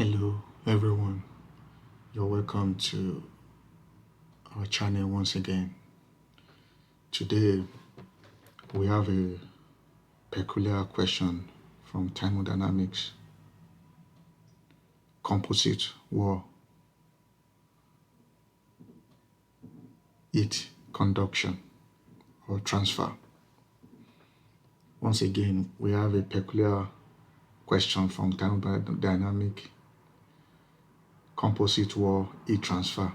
Hello everyone, you're welcome to our channel once again. Today we have a peculiar question from thermodynamics: composite wall, heat conduction or transfer. Once again, we have a peculiar question from thermodynamic: composite wall, heat transfer.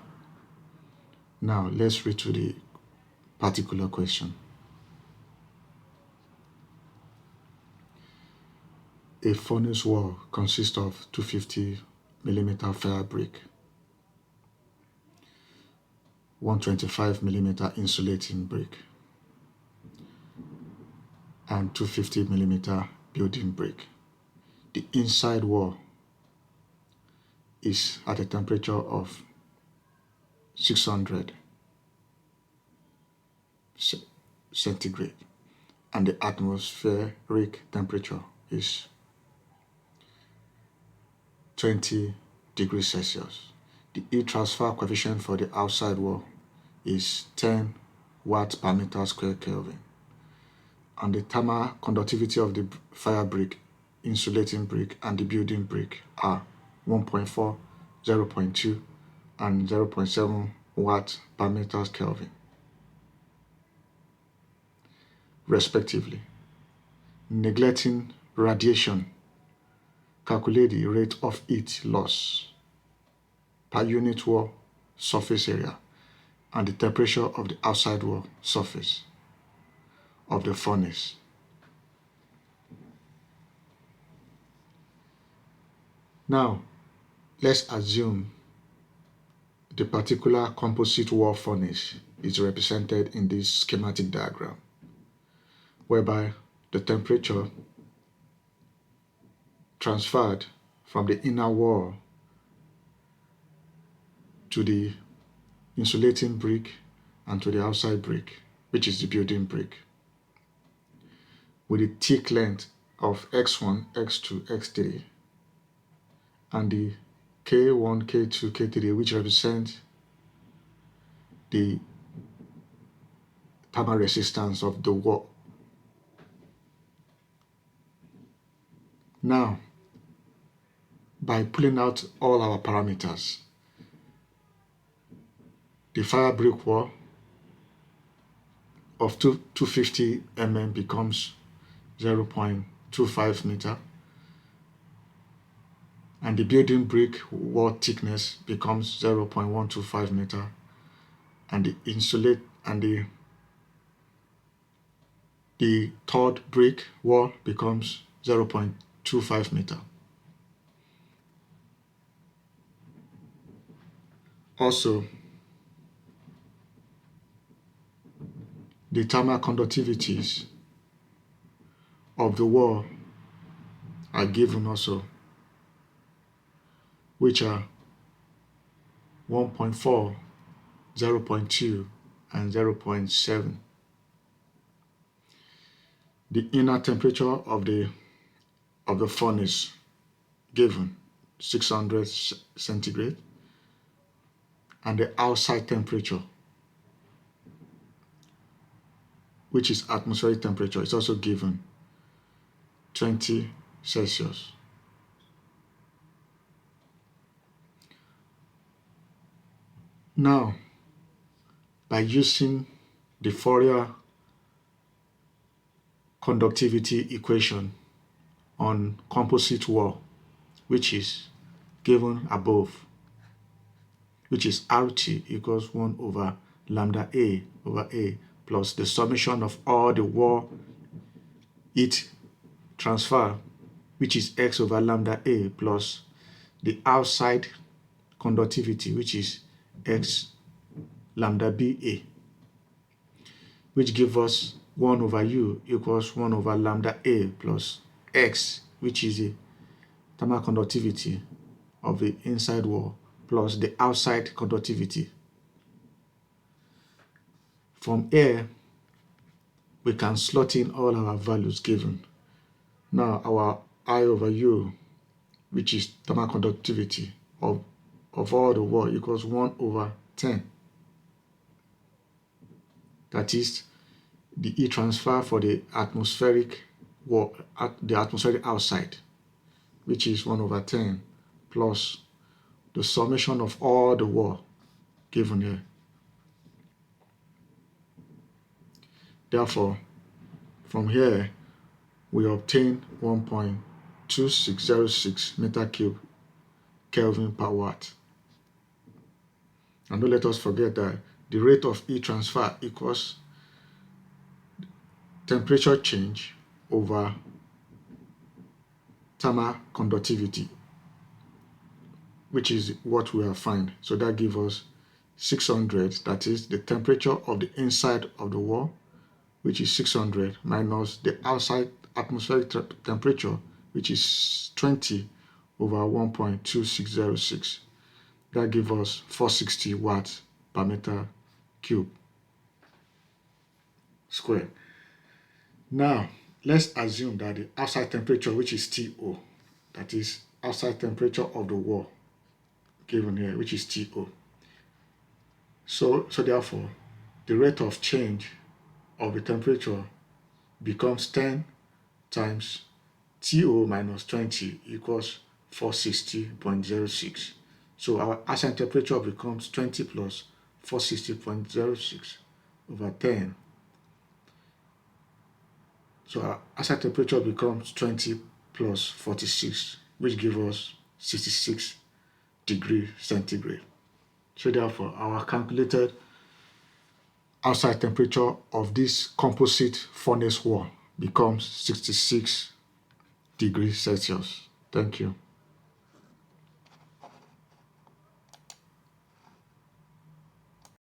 Now let's read to the particular question. A furnace wall consists of 250 mm fire brick, 125 mm insulating brick, and 250 mm building brick. The inside wall is at a temperature of 600 centigrade, and the atmospheric temperature is 20 degrees Celsius. The heat transfer coefficient for the outside wall is 10 watts per meter square Kelvin, and the thermal conductivity of the fire brick, insulating brick, and the building brick are 1.4, 0.2, and 0.7 watts per meter Kelvin, respectively. Neglecting radiation, calculate the rate of heat loss per unit wall surface area and the temperature of the outside wall surface of the furnace. Now, let's assume the particular composite wall furnace is represented in this schematic diagram, whereby the temperature transferred from the inner wall to the insulating brick and to the outside brick, which is the building brick, with a thick length of x1, x2, x3, and the K1, K2, K3, which represent the thermal resistance of the wall. Now, by pulling out all our parameters, the fire brick wall of 250 mm becomes 0.25 meter, and the building brick wall thickness becomes 0.125 meter, and the third brick wall becomes 0.25 meter. Also, the thermal conductivities of the wall are given also, which are 1.4, 0.2, and 0.7. The inner temperature of the furnace given 600 centigrade, and the outside temperature, which is atmospheric temperature, is also given 20 Celsius. Now, by using the Fourier conductivity equation on composite wall, which is given above, which is RT equals 1 over lambda A over A plus the summation of all the wall heat transfer, which is X over lambda A, plus the outside conductivity, which is X lambda BA, which gives us 1 over U equals 1 over lambda A plus X, which is the thermal conductivity of the inside wall, plus the outside conductivity. From here, we can slot in all our values given. Now our I over U which is thermal conductivity of all the wall, equals 1/10. That is the heat transfer for the atmospheric wall, the atmospheric outside, which is 1/10 plus the summation of all the wall given here. Therefore, from here, we obtain 1.2606 meter cube Kelvin per watt. And don't let us forget that the rate of heat transfer equals temperature change over thermal conductivity, which is what we have found. So that gives us 600, that is the temperature of the inside of the wall, which is 600, minus the outside atmospheric temperature, which is 20 over 1.2606. That gives us 460 watts per meter cube square. Now, let's assume that the outside temperature, which is TO, that is outside temperature of the wall given here, which is TO. So therefore, the rate of change of the temperature becomes 10 times TO minus 20 equals 460.06. So our outside temperature becomes 20 plus 460.06 over 10. So our outside temperature becomes 20 plus 46, which gives us 66 degrees centigrade. So therefore, our calculated outside temperature of this composite furnace wall becomes 66 degrees Celsius. Thank you.